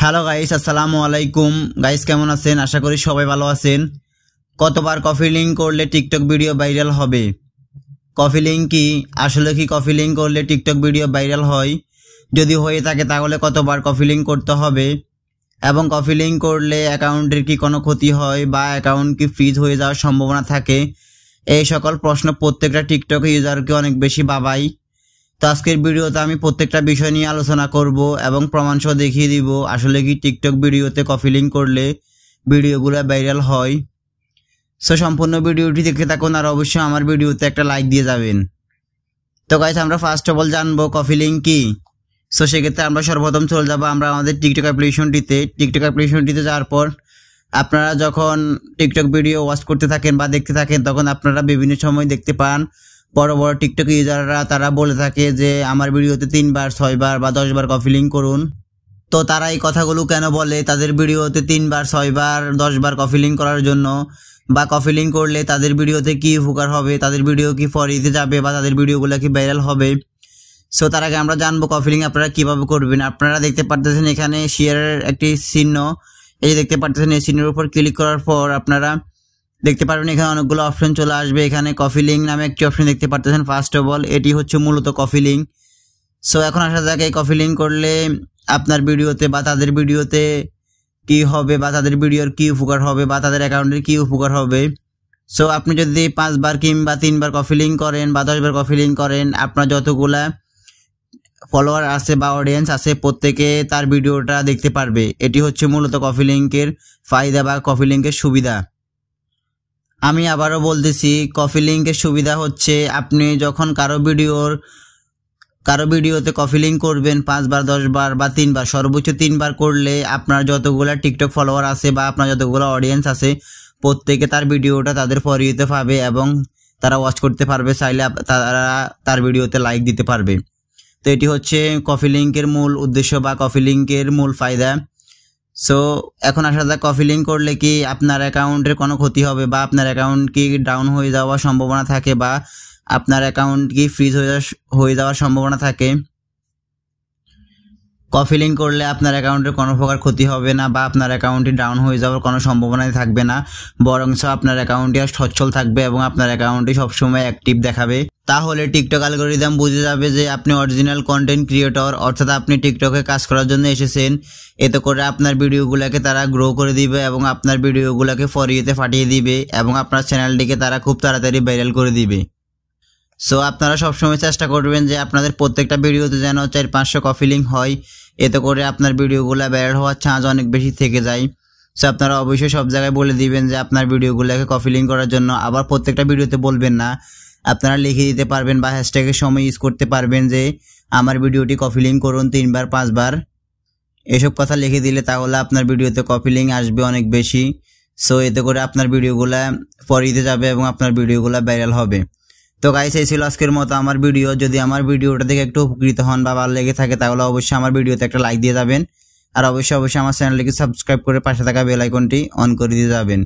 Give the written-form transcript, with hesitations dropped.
Hello guys, আসসালামু আলাইকুম। Guys কেমন আছেন? আশা করি সবাই ভালো আছেন। কতবার কফি লিঙ্ক করলে টিকটক ভিডিও ভাইরাল হবে? কফি লিঙ্ক কি? আসলে কি কফি লিঙ্ক করলে টিকটক ভিডিও ভাইরাল হয়? যদি হয়ে থাকে তাহলে কতবার কফি লিঙ্ক করতে হবে? এবং কফি লিঙ্ক করলে অ্যাকাউন্টের কি কোনো ক্ষতি হয় বা অ্যাকাউন্ট কি ফ্রিজ হয়ে যাওয়ার সম্ভাবনা থাকে? এই সকল প্রশ্ন প্রত্যেকটা টিকটক ইউজারকে অনেক বেশি ভাবায়। তো আজকের ভিডিওতে আমি প্রত্যেকটা বিষয় নিয়ে আলোচনা করব এবং প্রমাণসহ দেখিয়ে দিব আসলে কি টিকটক ভিডিওতে কফি লিঙ্ক করলে ভিডিওগুলো ভাইরাল হয়। সো সম্পূর্ণ ভিডিওটি দেখতে থাকুন আর অবশ্যই আমার ভিডিওতে একটা লাইক দিয়ে যাবেন। তো গাইস, আমরা ফার্স্ট অফ অল জানবো কফি লিঙ্ক কি। সো সেক্ষেত্রে আমরা সর্বপ্রথম চলে যাবো আমরা আমাদের টিকটক অ্যাপ্লিকেশনটিতে যাওয়ার পর আপনারা যখন টিকটক ভিডিও ওয়াচ করতে থাকেন বা দেখতে থাকেন তখন আপনারা বিভিন্ন সময় দেখতে পান বড় বড় টিকটক ইউজাররা তারা বলে থাকে যে আমার ভিডিওতে 3 বার 6 বার বা 10 বার কফি লিঙ্ক করুন। তো তারা এই কথাগুলো কেন বলে? তাদের ভিডিওতে 3 বার 6 বার 10 বার কফি লিঙ্ক করার জন্য, বা কফি লিঙ্ক করলে তাদের ভিডিওতে কি উপকার হবে, তাদের ভিডিও কি ফরিতে যাবে বা তাদের ভিডিওগুলো কি ভাইরাল হবে। সো তার আগে আমরা জানবো কফি লিঙ্ক আপনারা কিভাবে করবেন। আপনারা দেখতে পারতেছেন এখানে শেয়ারের একটি চিহ্ন, এই যে দেখতে পারতেছেন এই চিহ্নের উপর ক্লিক করার পর আপনারা দেখতে পারবেন এখানে অনেকগুলো অপশন চলে আসবে। এখানে কফি লিঙ্ক নামে একটি অপশন দেখতে পারতেছেন। ফার্স্ট অফ অল এটি হচ্ছে মূলত কফি লিঙ্ক। সো এখন আসা যাক এই কফি লিঙ্ক করলে আপনার ভিডিওতে বা তাদের ভিডিওতে কি হবে বা তাদের ভিডিওর কি উপকার হবে বা তাদের অ্যাকাউন্টের কি উপকার হবে। সো আপনি যদি 5 বার কিংবা 3 বার কফি লিঙ্ক করেন বা 10 বার কফি লিঙ্ক করেন, আপনার যতগুলা ফলোয়ার আছে বা অডিয়েন্স আছে প্রত্যেকে তার ভিডিওটা দেখতে পারবে। এটি হচ্ছে মূলত কফি লিঙ্কের ফায়দা বা কফি লিঙ্কের সুবিধা। আমি আবারও বলতেছি, কফি লিঙ্কের সুবিধা হচ্ছে আপনি যখন কারো ভিডিওতে কফি লিঙ্ক করবেন 5 বার 10 বার বা 3 বার, সর্বোচ্চ 3 বার করলে আপনার যতগুলো টিকটক ফলোয়ার আছে বা আপনার যতগুলো অডিয়েন্স আছে প্রত্যেকে তার ভিডিওটা তাদের ফরিতে পাবে এবং তারা ওয়াচ করতে পারবে। চাইলে তারা তার ভিডিওতে লাইক দিতে পারবে। তো এটি হচ্ছে কফি লিঙ্কের মূল উদ্দেশ্য বা কফি লিঙ্কের মূল ফায়দা। সো এখন আসা যাক কফি লিঙ্ক করলে কি আপনার অ্যাকাউন্টের কোনো ক্ষতি হবে বা আপনার অ্যাকাউন্ট কি ডাউন হয়ে যাওয়ার সম্ভাবনা থাকে বা আপনার অ্যাকাউন্ট কি ফ্রিজ হয়ে যাওয়ার সম্ভাবনা থাকে। কফি লিঙ্ক করলে আপনার অ্যাকাউন্টের কোনো প্রকার ক্ষতি হবে না বা আপনার অ্যাকাউন্টটি ডাউন হয়ে যাওয়ার কোনো সম্ভাবনাই থাকবে না, বরঞ্চ আপনার অ্যাকাউন্টটি আর সচ্ছল থাকবে এবং আপনার অ্যাকাউন্টটি সবসময় অ্যাক্টিভ দেখাবে। তাহলে টিকটক অ্যালগরিদম বুঝে যাবে যে আপনি অরিজিনাল কন্টেন্ট ক্রিয়েটর, অর্থাৎ আপনি টিকটকে কাজ করার জন্য এসেছেন। এতে করে আপনার ভিডিওগুলোকে তারা গ্রো করে দিবে এবং আপনার ভিডিওগুলোকে ফরিয়েতে পাঠিয়ে দিবে এবং আপনার চ্যানেলটিকে তারা খুব তাড়াতাড়ি ভাইরাল করে দিবে। সো আপনারা সবসময় চেষ্টা করবেন যে আপনাদের প্রত্যেকটা ভিডিওতে যেন 400-500 কফি লিঙ্ক হয়। এতে করে আপনার ভিডিওগুলো ভাইরাল হওয়ার চান্স অনেক বেশি থেকে যায়। সো আপনারা অবশ্যই সব জায়গায় বলে দিবেন যে আপনার ভিডিওগুলোকে কফি লিঙ্ক করার জন্য। আবার প্রত্যেকটা ভিডিওতে বলবেন না, আপনারা লিখে দিতে পারবেন বা হ্যাশট্যাগের সময় ইউজ করতে পারবেন যে আমার ভিডিওটি কফি লিঙ্ক করুন 3 বার 5 বার, এসব কথা লিখে দিলে তাহলে আপনার ভিডিওতে কপি লিঙ্ক আসবে অনেক বেশি। সো এতে করে আপনার ভিডিওগুলা ফরিতে যাবে এবং আপনার ভিডিওগুলা ভাইরাল হবে। তো গাইস, এই ছিল আজকের মতো আমার ভিডিও। যদি আমার ভিডিওটা থেকে একটু উপকৃত হন বা ভালো লেগে থাকে তাহলে অবশ্যই আমার ভিডিওতে একটা লাইক দিয়ে যাবেন আর অবশ্যই আমার চ্যানেলটিকে সাবস্ক্রাইব করে পাশে থাকা বেল আইকনটি অন করে দিয়ে যাবেন।